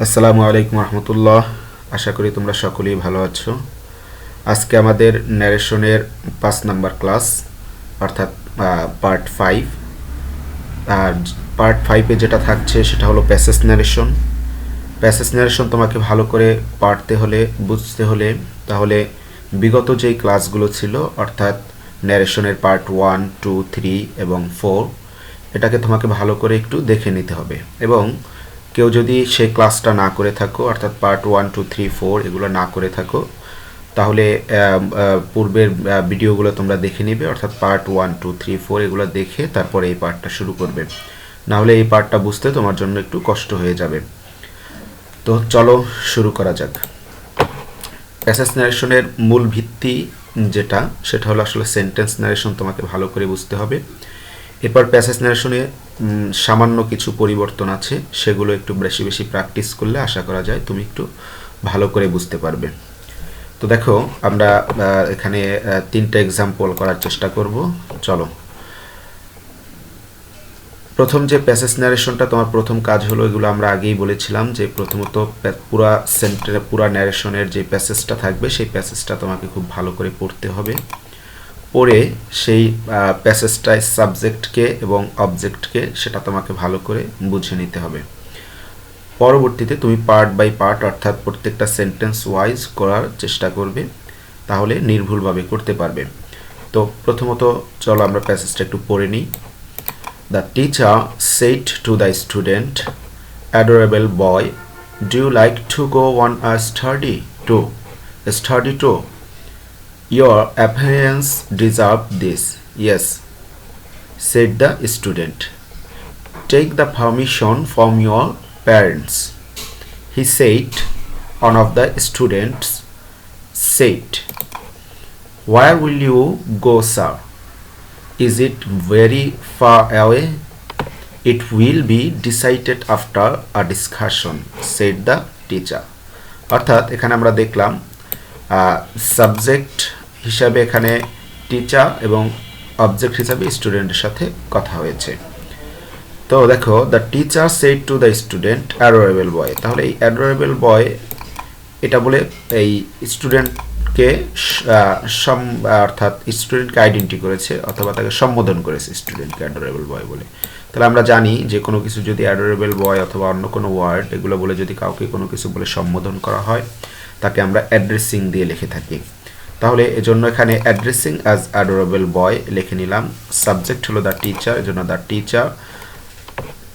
আসসালামু আলাইকুম রহমতুল্লাহ। আশা করি তোমরা সকলেই ভালো আছো। আজকে আমাদের ন্যারেশনের 5 নাম্বার ক্লাস, অর্থাৎ পার্ট 5। আর পার্ট 5-এ যেটা থাকছে সেটা হলো প্যাসেজ ন্যারেশন। প্যাসেজ ন্যারেশন তোমাকে ভালো করে পড়তে হলে, বুঝতে হলে, তাহলে বিগত যেই ক্লাসগুলো ছিল, অর্থাৎ ন্যারেশনের পার্ট 1, 2, 3 এবং 4, এটাকে তোমাকে ভালো করে একটু দেখে নিতে হবে। এবং কেউ যদি সেই ক্লাসটা না করে থাকো, অর্থাৎ পার্ট 1, 2, 3, 4 এগুলো না করে থাকো, তাহলে পূর্বের ভিডিওগুলো তোমরা দেখে নিবে, অর্থাৎ পার্ট 1, 2, 3, 4 এগুলো দেখে তারপরে এই পার্টটা শুরু করবে। না হলে এই পার্টটা বুঝতে তোমার জন্য একটু কষ্ট হয়ে যাবে। তো চলো শুরু করা যাক। প্যাসেজ ন্যারেশনের মূল ভিত্তি যেটা, সেটা হলো আসলে সেন্টেন্স ন্যারেশন। তোমাকে ভালো করে বুঝতে হবে। এরপর প্যাসেজ ন্যারেশনে সামান্য কিছু পরিবর্তন আছে, সেগুলো একটু বেশি বেশি প্র্যাকটিস করলে আশা করা যায় তুমি একটু ভালো করে বুঝতে পারবে। তো দেখো, আমরা এখানে 3টা এক্সাম্পল করার চেষ্টা করব। চলো, প্রথম যে প্যাসেজ ন্যারেশনটা, তোমার প্রথম কাজ হলো, এগুলো আমরা আগেই বলেছিলাম যে প্রথমত পুরা ন্যারেশনের যে প্যাসেজটা থাকবে সেই প্যাসেজটা তোমাকে খুব ভালো করে পড়তে হবে। পড়ে সেই প্যাসেজটায় সাবজেক্টকে এবং অবজেক্টকে সেটা তোমাকে ভালো করে বুঝে নিতে হবে। পরবর্তীতে তুমি পার্ট বাই পার্ট, অর্থাৎ প্রত্যেকটা সেন্টেন্স ওয়াইজ করার চেষ্টা করবে, তাহলে নির্ভুলভাবে করতে পারবে। তো প্রথমত চলো আমরা প্যাসেজটা একটু পড়ে নিই। The teacher said to the student, adorable boy, do you like to go on a study tour? Your appearance deserves this. Yes, said the student. Take the permission from your parents. He said. One of the students said, where will you go, sir? Is it very far away? It will be decided after a discussion, said the teacher. অর্থাৎ এখানে আমরা দেখলাম subject হিসাবে এখানে teacher এবং object হিসাবে স্টুডেন্টের সাথে কথা হয়েছে। তো দেখো, the teacher said to the student, adorable boy. তাহলে এই অ্যাডোরেবল বয় এটা বলে এই স্টুডেন্টকে অর্থাৎ স্টুডেন্টকে আইডেন্টি করেছে অথবা তাকে সম্বোধন করেছে স্টুডেন্টকে অ্যাডোরেবল বয় বলে। তাহলে আমরা জানি যে কোনো কিছু যদি অ্যাডোরেবল বয় অথবা অন্য কোনো ওয়ার্ড এগুলো বলে যদি কাউকে কোনো কিছু বলে সম্বোধন করা হয়, তাকে আমরা অ্যাড্রেসিং দিয়ে লিখে থাকি। তাহলে এজন্য এখানে অ্যাড্রেসিং অ্যাজ অ্যাডোরেবল বয় লিখে নিলাম। সাবজেক্ট হলো দ্য টিচার, এজন্য দ্য টিচার।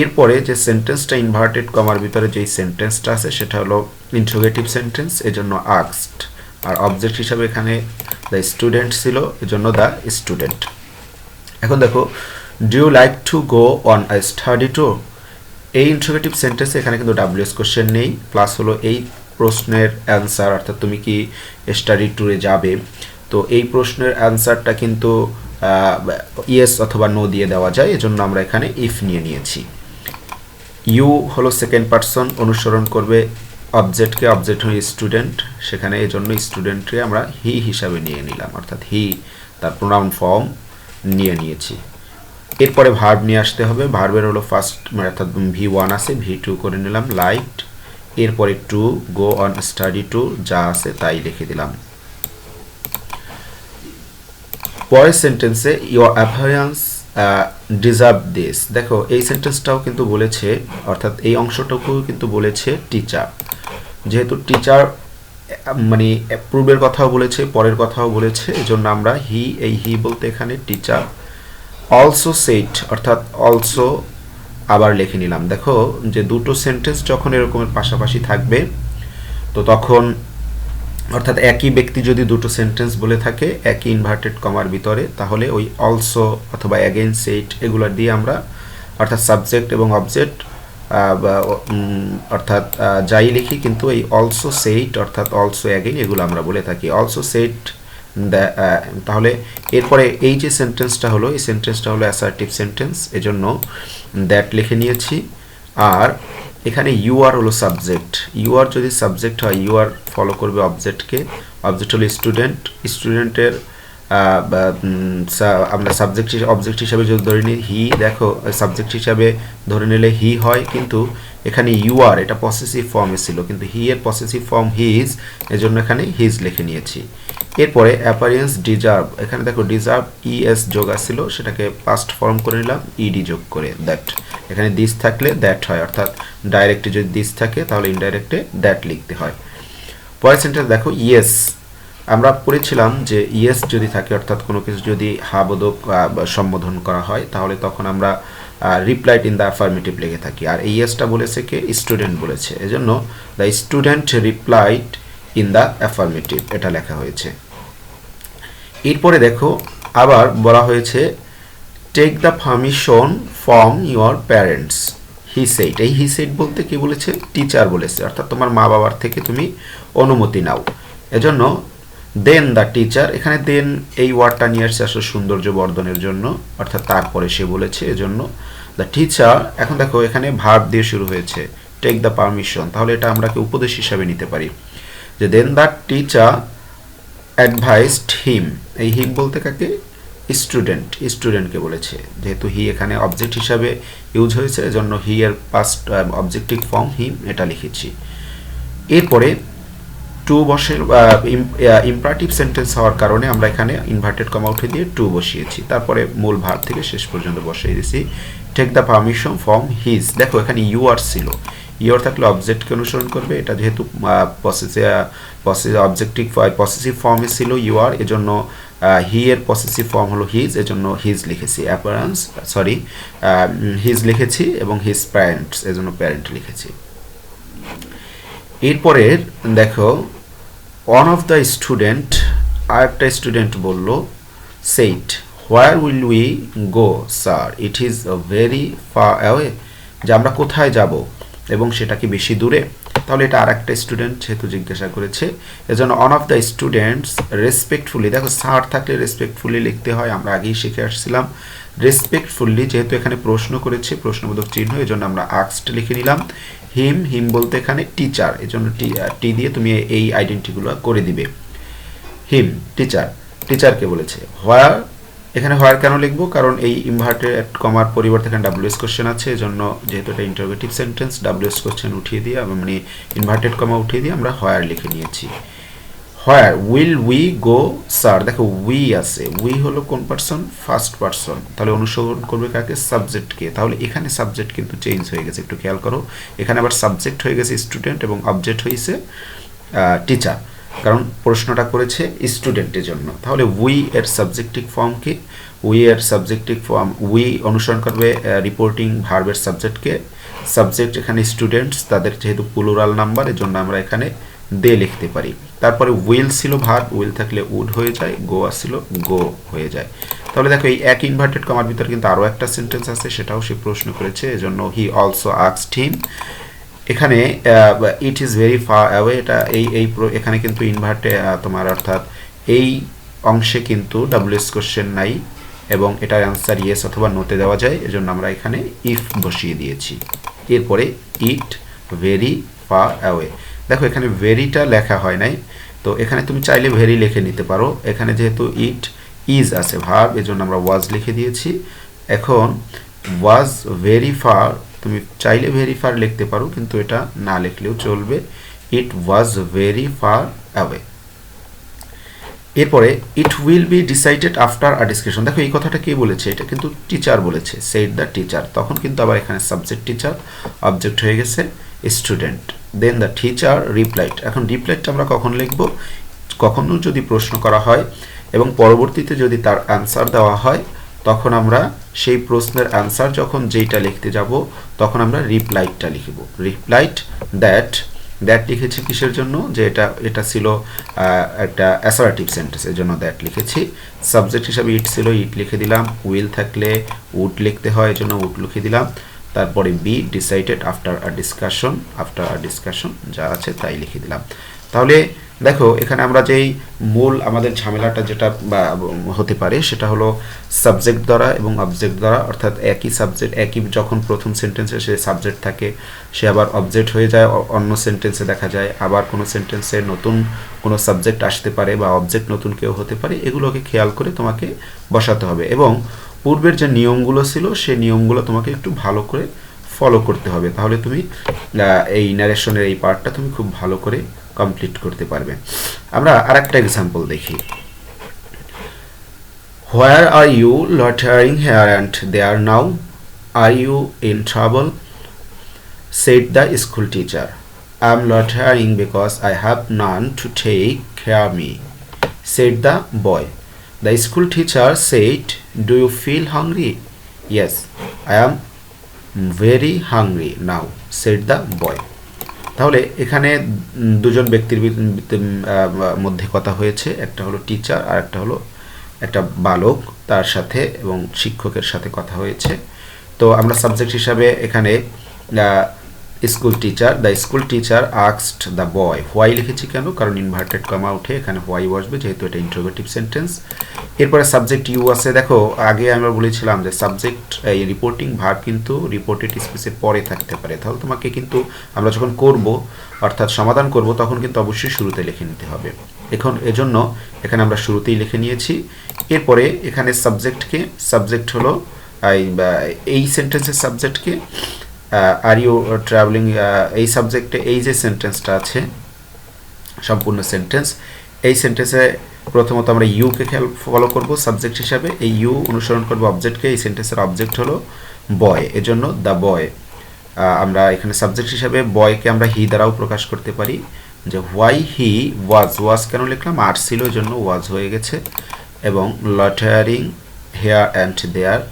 এরপরে যে সেন্টেন্সটা ইনভার্টেড কমার ভিতরে যেই সেন্টেন্সটা আছে সেটা হলো ইন্টারোগেটিভ সেন্টেন্স, এজন্য আস্কড। আর অবজেক্ট হিসাবে এখানে দ্য স্টুডেন্ট ছিল, এজন্য দ্য স্টুডেন্ট। এখন দেখো, do you like to go on a study tour? এই ইন্টারোগেটিভ সেন্টেন্সে এখানে কিন্তু ডাব্লিউএস কোশ্চেন নেই, প্লাস হলো এই প্রশ্নের অ্যান্সার, অর্থাৎ তুমি কি স্টাডি ট্যুরে যাবে। তো এই প্রশ্নের অ্যান্সারটা কিন্তু ইয়েস অথবা নো দিয়ে দেওয়া যায়, এজন্য আমরা এখানে ইফ নিয়ে নিয়েছি। ইউ হলো সেকেন্ড পারসন, অনুসরণ করবে অবজেক্টকে, অবজেক্ট হলো স্টুডেন্ট, সেখানে এই জন্য স্টুডেন্টকে আমরা হি হিসাবে নিয়ে নিলাম, অর্থাৎ হি তার প্রোনাউন ফর্ম নিয়ে নিয়েছি। এরপরে ভার্ব নিয়ে আসতে হবে। ভার্বের হলো ফার্স্ট, অর্থাৎ V1 আছে, V2 করে নিলাম, লাইট। এরপরে to, go on study tour, যা আছে তাই লিখে দিলাম। পরের সেন্টেন্সে ইওর অ্যাপিয়ারেন্স ডিজার্ভ দিস। দেখো, এই সেন্টেন্সটাও কিন্তু বলেছে, অর্থাৎ এই অংশটুকু কিন্তু বলেছে টিচার। যেহেতু টিচার মানে পূর্বের কথাও বলেছে, পরের কথাও বলেছে, এজন্য আমরা হি, এই হি বলতে এখানে টিচার। অলসো সেট, অর্থাৎ অলসো আবার লিখে নিলাম। দেখো, যে দুটো সেন্টেন্স যখন এরকমের পাশাপাশি থাকবে, তো তখন অর্থাৎ একই ব্যক্তি যদি দুটো সেন্টেন্স বলে থাকে একই ইনভার্টেড কমার ভিতরে, তাহলে ওই অলসো অথবা অ্যাগেইন সেট এগুলো দিয়ে আমরা, অর্থাৎ সাবজেক্ট এবং অবজেক্ট অর্থাৎ যাই লিখি, কিন্তু এই অলসো সেট অর্থাৎ অলসো অ্যাগেইন এগুলো আমরা বলে থাকি। Also said. তাহলে এরপরে এই যে সেন্টেন্সটা হলো, এই সেন্টেন্সটা হলো অ্যাসার্টিভ সেন্টেন্স, এজন্য দ্যাট লিখে নিয়েছি। আর এখানে ইউ আর হলো সাবজেক্ট। ইউ আর যদি সাবজেক্ট হয়, ইউ আর ফলো করবে অবজেক্টকে। অবজেক্ট হলো স্টুডেন্ট, স্টুডেন্টের আমরা সাবজেক্ট অবজেক্ট হিসাবে যদি ধরে নিই হি, দেখো সাবজেক্ট হিসাবে ধরে নিলে হি হয়, কিন্তু এখানে ইউ আর এটা পসেসিভ ফর্মে ছিল, কিন্তু হি এর পসেসিভ ফর্ম হিজ, এজন্য এখানে হিজ লিখে নিয়েছি। এরপরে অ্যাপিয়ারেন্স ডিজার্ভ, এখানে দেখো ডিজার্ভ ইএস যোগ আসছিল, সেটাকে পাস্ট ফর্ম করে নিলাম ইডি যোগ করে দ্যাট। এখানে দিস থাকলে দ্যাট হয়, অর্থাৎ ডাইরেক্টে যদি দিস থাকে তাহলে ইনডাইরেক্টে দ্যাট লিখতে হয়। পরের সেন্টেন্স দেখো ইয়েস, আমরা পড়েছিলাম যে ইয়েস যদি থাকে অর্থাৎ কোনো কিছু যদি হা বোধক সম্বোধন করা হয় তাহলে তখন আমরা রিপ্লাইড ইন দ্য অ্যাফার্মেটিভ লিখে থাকি, আর এই ইয়েসটা বলেছে কে, স্টুডেন্ট বলেছে, এজন্য the student replied in the affirmative এটা লেখা হয়েছে। এরপরে দেখো আবার বলা হয়েছে take the permission from your parents, he said, এই হি সেড বলতে কি বলেছে, টিচার বলেছে, অর্থাৎ তোমার মা বাবার থেকে তুমি অনুমতি নাও, এজন্য দেন দ্য টিচার, এখানে দেন এই ওয়ার্ডটা নিয়ে আসছে আসলে সৌন্দর্য বর্ধনের জন্য, অর্থাৎ তারপরে সে বলেছে, এজন্য দ্য টিচার। এখন দেখো এখানে ভার্ব দিয়ে শুরু হয়েছে টেক দ্য পারমিশন, তাহলে এটা আমরা কি উপদেশ হিসাবে নিতে পারি যে দেন দ্য টিচার অ্যাডভাইসড হিম, এই হিম বলতে কাকে, স্টুডেন্ট, স্টুডেন্টকে বলেছে, যেহেতু হি এখানে অবজেক্ট হিসাবে ইউজ হয়েছে এজন্য হি এর পাস্ট অবজেক্টিভ ফর্ম হিম এটা লিখেছি। এরপরে টু বসের ইম্পারেটিভ সেন্টেন্স হওয়ার কারণে আমরা এখানে ইনভার্টেড কমা উঠে দিয়ে টু বসিয়েছি, তারপরে মূল ভার্ব থেকে শেষ পর্যন্ত বসিয়ে দিয়েছি take the permission from his. দেখো এখানে ইউ আর ছিল, ইউ আর থাকলে অবজেক্টকে অনুসরণ করবে, এটা যেহেতু অবজেক্টিভ পসেসিভ ফর্মে ছিল ইউ আর, এজন্য হি এর পসেসিভ ফর্ম হলো হিজ, এজন্য হিজ লিখেছি, হিজ লিখেছি এবং হিজ প্যারেন্টস এজন্য প্যারেন্ট লিখেছি। এরপরের দেখো ওয়ান অফ দ্য স্টুডেন্ট, আর একটা স্টুডেন্ট বলল said where will we go sir, it is very far away, যে আমরা কোথায় যাব এবং সেটা কি বেশি দূরে, তাহলে এটা আর একটা স্টুডেন্ট যেহেতু জিজ্ঞাসা করেছে এজন্য on of the students respectfully, দেখো স্যার থাকলে রেসপেক্টফুলি লিখতে হয়, আমরা আগেই শিখে আসছিলাম। রেসপেক্টফুলি যেহেতু এখানে প্রশ্ন করেছে প্রশ্নবোধক চিহ্ন, এজন্য আমরা আস্কড লিখে নিলাম। হিম, হিম বলতে এখানে টিচার, এজন্য টি দিয়ে তুমি এই আইডেন্টিটিগুলো করে দিবে। হিম টিচার, টিচারকে বলেছে। হোয়ার, এখানে হোয়ার কেন লিখবো, কারণ এই ইনভার্টেড কমার পরিবর্তে এখানে ডাব্লিউএস কোশ্চেন আছে, এজন্য যেহেতু এটা ইন্টারোগেটিভ সেন্টেন্স ডাব্লিউএস কোশ্চেন উঠিয়ে দিয়ে মানে ইনভার্টেড কমা উঠিয়ে দিয়ে আমরা হোয়ার লিখে নিয়েছি। হোয়ার উইল উই গো স্যার, দেখো উই আছে, উই হলো কোন পারসন, ফার্স্ট পারসন, তাহলে অনুসরণ করবে কাকে, সাবজেক্টকে, তাহলে এখানে সাবজেক্ট কিন্তু চেঞ্জ হয়ে গেছে, একটু খেয়াল করো, এখানে আবার সাবজেক্ট হয়ে গেছে স্টুডেন্ট এবং অবজেক্ট হয়েছে টিচার, কারণ প্রশ্নটা করেছে স্টুডেন্টের জন্য। তাহলে উই এর সাবজেক্টিভ ফর্ম কি, উই এর সাবজেক্টিভ ফর্ম, উই অনুসরণ করবে রিপোর্টিং ভার্বের সাবজেক্টকে, সাবজেক্ট এখানে স্টুডেন্টস, তাদের যেহেতু প্লুরাল নাম্বার এজন্য আমরা এখানে দে লিখতে পারি। তারপরে উইল ছিল ভার্ব, উইল থাকলে উড হয়ে যায়, গো আসছিল গো হয়ে যায়। তাহলে দেখো এই এক ইনভার্টেড কমার ভিতরে কিন্তু আরও একটা সেন্টেন্স আছে, সেটাও সে প্রশ্ন করেছে, এজন্য হি অলসো আস্কড হিম। এখানে it is very far away, এটা এই এখানে কিন্তু ইনভার্টে তোমার অর্থাৎ এই অংশে কিন্তু ডাব্লিউএস কোশ্চেন নাই এবং এটার অ্যান্সার ইয়েস অথবা নোতে দেওয়া যায়, এজন্য আমরা এখানে ইফ বসিয়ে দিয়েছি। এরপরে ইট ভেরি ফার অ্যাওয়ে, দেখো এখানে ভেরিটা লেখা হয় নাই, তো এখানে তুমি চাইলে ভেরি লিখে নিতে পারো, এখানে যেহেতু ইট ইজ আছে ভার্ব এজন্য আমরা ওয়াজ লিখে দিয়েছি। এখন ওয়াজ ভেরি ফার, তুমি চাইলে ভেরি ফার লিখতে পারো কিন্তু এটা না লিখলেও চলবে, ইট ওয়াজ ভেরি ফার অ্যাওয়ে। এরপরে it will be decided after a discussion, দেখো এই কথাটা কে বলেছে, এটা কিন্তু টিচার বলেছে, সেড দ্য টিচার, তখন কিন্তু আবার এখানে সাবজেক্ট টিচার, অবজেক্ট হয়ে গেছে student, then the teacher replied. এখন রিপ্লাইডটা আমরা কখন লিখব, কখনো যদি প্রশ্ন করা হয় এবং পরবর্তীতে যদি তার অ্যান্সার দেওয়া হয় তখন আমরা সেই প্রশ্নের অ্যান্সার যখন যেইটা লিখতে যাব তখন আমরা রিপ্লাইডটা লিখব, রিপ্লাইড দ্যাট, দ্যাট লিখেছি কিসের জন্য, যে এটা ছিল একটা অ্যাসার্টিভ সেন্টেন্স এজন্য দ্যাট লিখেছি। সাবজেক্ট হিসাবে ইট ছিল, ইট লিখে দিলাম, উইল থাকলে উড লিখতে হয় এজন্য উড লিখে দিলাম, তারপরে be decided after a discussion যা আছে তাই লিখে দিলাম। তাহলে দেখো এখানে আমরা যেই মূল আমাদের ঝামেলাটা যেটা হতে পারে সেটা হলো সাবজেক্ট দ্বারা এবং অবজেক্ট দ্বারা, অর্থাৎ একই সাবজেক্ট, একই যখন প্রথম সেন্টেন্সে সে সাবজেক্ট থাকে সে আবার অবজেক্ট হয়ে যায় অন্য সেন্টেন্সে দেখা যায়, আবার কোনো সেন্টেন্সে নতুন কোনো সাবজেক্ট আসতে পারে বা অবজেক্ট নতুন কেউ হতে পারে, এগুলোকে খেয়াল করে তোমাকে বসাতে হবে এবং পূর্বের যে নিয়মগুলো ছিল সেই নিয়মগুলো তোমাকে একটু ভালো করে ফলো করতে হবে, তাহলে তুমি এই ন্যারেশনের এই পার্টটা তুমি খুব ভালো করে কমপ্লিট করতে পারবে। আমরা আরেকটা এক্সাম্পল দেখি। Where are you loitering here and there now? Are you in trouble? Said the school teacher. I am loitering because I have none to take care of me, said the boy. The school teacher said, do you feel hungry? Yes, I am very hungry now, said the boy. তাহলে এখানে দুজন ব্যক্তির মধ্যে কথা হয়েছে, একটা হলো teacher আর একটা হলো একটা বালক, তার সাথে এবং শিক্ষকের সাথে কথা হয়েছে। তো আমরা সাবজেক্ট হিসাবে এখানে school teacher, the school teacher asked the boy, why লিখেছি কেন, কারণ ইনভার্টেড কমা উঠে এখানে হোয়াই বসবে, যেহেতু এটা ইন্টারোগেটিভ সেন্টেন্স। এরপরে সাবজেক্ট ইউ আছে। দেখো আগে আমরা বলেছিলাম যে সাবজেক্ট এই রিপোর্টিং ভার্ব কিন্তু রিপোর্টেড স্পেসের পরে থাকতে পারে, তাহলে তোমাকে কিন্তু আমরা যখন করব অর্থাৎ সমাধান করব তখন কিন্তু অবশ্যই শুরুতে লিখে নিতে হবে। এখন এজন্য এখানে আমরা শুরুতেই লিখে নিয়েছি। এরপরে এখানে সাবজেক্টকে, সাবজেক্ট হলো এই সেন্টেন্সের সাবজেক্টকে আর ইউ ট্রাভেলিং, এই সাবজেক্টে এই যে সেন্টেন্সটা আছে সম্পূর্ণ সেন্টেন্স, এই সেন্টেন্সে প্রথমত আমরা ইউকে ফলো করব সাবজেক্ট হিসাবে, এই ইউ অনুসরণ করব অবজেক্টকে, এই সেন্টেন্সের অবজেক্ট হলো বয়, এজন্য দ্য বয়। আমরা এখানে সাবজেক্ট হিসাবে বয়কে আমরা হি দ্বারাও প্রকাশ করতে পারি, যে হোয়াই হি ওয়াজ, ওয়াজ কেন লিখলাম, আর ছিল এই জন্য ওয়াজ হয়ে গেছে, এবং লটারিং হেয়ার অ্যান্ড দেয়ার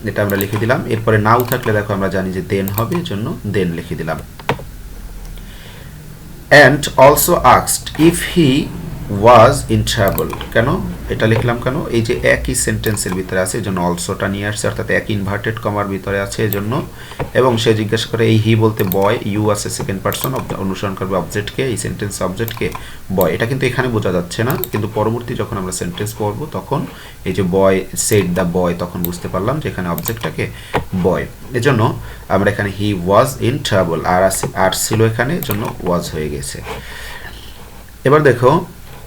এটা আমরা লিখে দিলাম। এরপরে নাও থাকলে দেখো আমরা জানি যে দেন হবে, এর জন্য দেন লিখে দিলাম। And also asked if he was in trouble, কেন এটা লিখলাম কেন, এই যে একই সেন্টেন্সের ভিতরে আছে এজন্য অলসোটা নিয়ে আসছে, অর্থাৎ এক ইনভার্টেড কমার ভিতরে আছে এজন্য। এবং সে জিজ্ঞাসা করে, এই হি বলতে বয়, ইউ আছে সেকেন্ড পারসন, অনুসরণ করবে অবজেক্টকে, এই সেন্টেন্স অবজেক্টকে বয়। এটা কিন্তু এখানে বোঝা যাচ্ছে না, কিন্তু পরবর্তী যখন আমরা সেন্টেন্স পড়বো তখন এই যে বয় সেড দ্য বয়, তখন বুঝতে পারলাম যে এখানে অবজেক্টটাকে বয়, এজন্য আমরা এখানে হি ওয়াজ ইন ট্রাবল, আর ছিল এখানে, এজন্য ওয়াজ হয়ে গেছে। এবার দেখো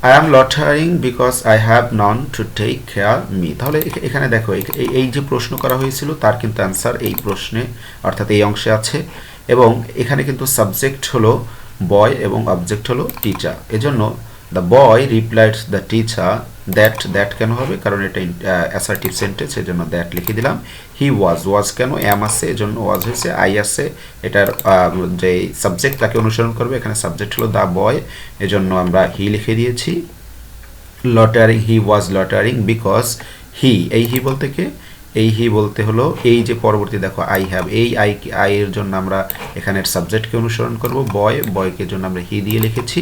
I am loitering because I have none to take care me, তাহলে এখানে দেখো এই যে প্রশ্ন করা হয়েছিল তার কিন্তু অ্যান্সার এই প্রশ্নে অর্থাৎ এই অংশে আছে, এবং এখানে কিন্তু সাবজেক্ট হলো বয় এবং অবজেক্ট হলো টিচার, এজন্য the boy replied the teacher that, that কেন হবে, কারণ এটা অ্যাসার্টিভ সেন্টেন্স, এজন্য দ্যাট লিখে দিলাম। হি ওয়াজ, ওয়াজ কেন, অ্যাম আছে এজন্য ওয়াজ হয়েছে, আই আছে এটার যে সাবজেক্ট তাকে অনুসরণ করবে, এখানে সাবজেক্ট হলো দ্য বয়, এজন্য আমরা হি লিখে দিয়েছি। Loitering, he was loitering because he, এই হি বলতে কে, এই হি বলতে হলো এই যে পরবর্তী দেখো আই হ্যাভ, এই আই এর জন্য আমরা এখানের সাবজেক্টকে অনুসরণ করব বয়, বয়কে জন্য আমরা হি দিয়ে লিখেছি।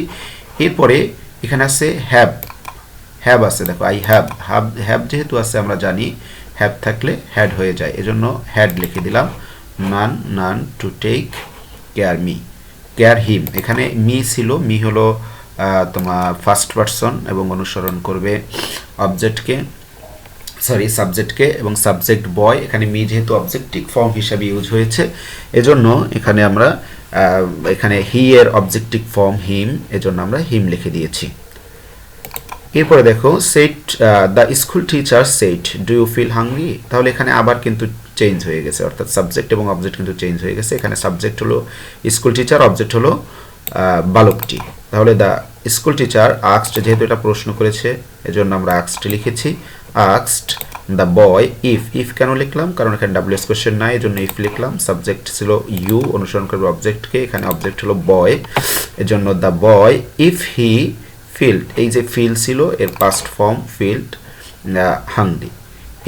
এরপরে এখানে আছে হ্যাভ, হ্যাভ আছে দেখো আই হ্যাভ, হ্যাভ যেহেতু আছে আমরা জানি হ্যাভ থাকলে হ্যাড হয়ে যায়, এজন্য হ্যাড লিখে দিলাম। None to take care me, care him, এখানে মি ছিল, মি হলো তোমার ফার্স্ট পারসন এবং অনুসরণ করবে অবজেক্টকে, সরি সাবজেক্টকে, এবং সাবজেক্ট বয়, এখানে মি যেহেতু অবজেক্টিভ ফর্ম হিসাবে ইউজ হয়েছে এজন্য এখানে আমরা এখানে হি এর অবজেক্টিভ ফর্ম হিম, এজন্য আমরা হিম লিখে দিয়েছি। এরপরে দেখো said the school teacher said do you feel hungry, তাহলে এখানে আবার কিন্তু চেঞ্জ হয়ে গেছে, অর্থাৎ সাবজেক্ট এবং অবজেক্ট কিন্তু চেঞ্জ হয়ে গেছে, এখানে সাবজেক্ট হলো স্কুল টিচার, অবজেক্ট হলো বালকটি, তাহলে দ্য স্কুল টিচার আস্কড, যেহেতু এটা প্রশ্ন করেছে এজন্য আমরা আস্কড লিখেছি, asked the boy if, if কেন লিখলাম, কারণ এখানে ডাব্লিউএস কোশ্চেন নাই এজন্য ইফ লিখলাম, সাবজেক্ট ছিল ইউ, অনুসরণ করবে অবজেক্টকে, এখানে অবজেক্ট হলো বয়, এজন্য the boy if he field, এই যে ফিল ছিল এর পাস্ট ফর্ম ফিল্ড হাংরি।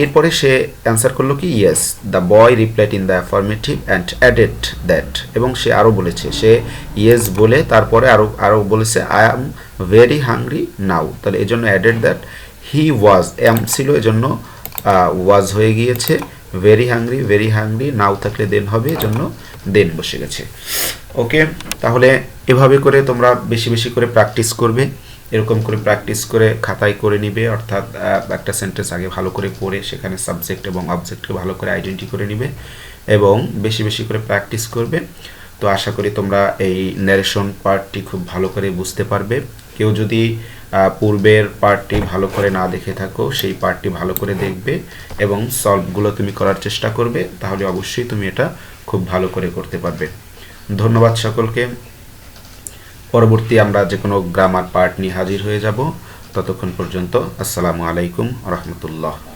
এরপরে সে অ্যান্সার করলো কি yes, the boy replied in the affirmative and added that, এবং সে আরও বলেছে, সে ইয়েস বলে তারপরে আরও বলেছে I am very hungry now, তাহলে এই জন্য অ্যাডেড দ্যাট, হি ওয়াজ, এম ছিল এজন্য ওয়াজ হয়ে গিয়েছে, ভেরি হাংরি নাও থাকলে দেন হবে, এজন্য দেন বসে গেছে। ওকে, তাহলে এভাবে করে তোমরা বেশি বেশি করে প্র্যাকটিস করবে, এরকম করে প্র্যাকটিস করে খাতায় করে নিবে, অর্থাৎ একটা সেন্টেন্স আগে ভালো করে পড়ে সেখানে সাবজেক্ট এবং অবজেক্টকে ভালো করে আইডেন্টি করে নিবে এবং বেশি বেশি করে প্র্যাকটিস করবে। তো আশা করি তোমরা এই ন্যারেশন পার্টটি খুব ভালো করে বুঝতে পারবে। কেউ যদি পূর্বের পার্টটি ভালো করে না দেখে থাকো সেই পার্টটি ভালো করে দেখবে এবং সলভগুলো তুমি করার চেষ্টা করবে, তাহলে অবশ্যই তুমি এটা খুব ভালো করে করতে পারবে। ধন্যবাদ সকলকে। পরবর্তী আমরা যে কোনো গ্রামার পার্ট নিয়ে হাজির হয়ে যাব। ততক্ষণ পর্যন্ত আসসালামু আলাইকুম রহমতুল্লাহ।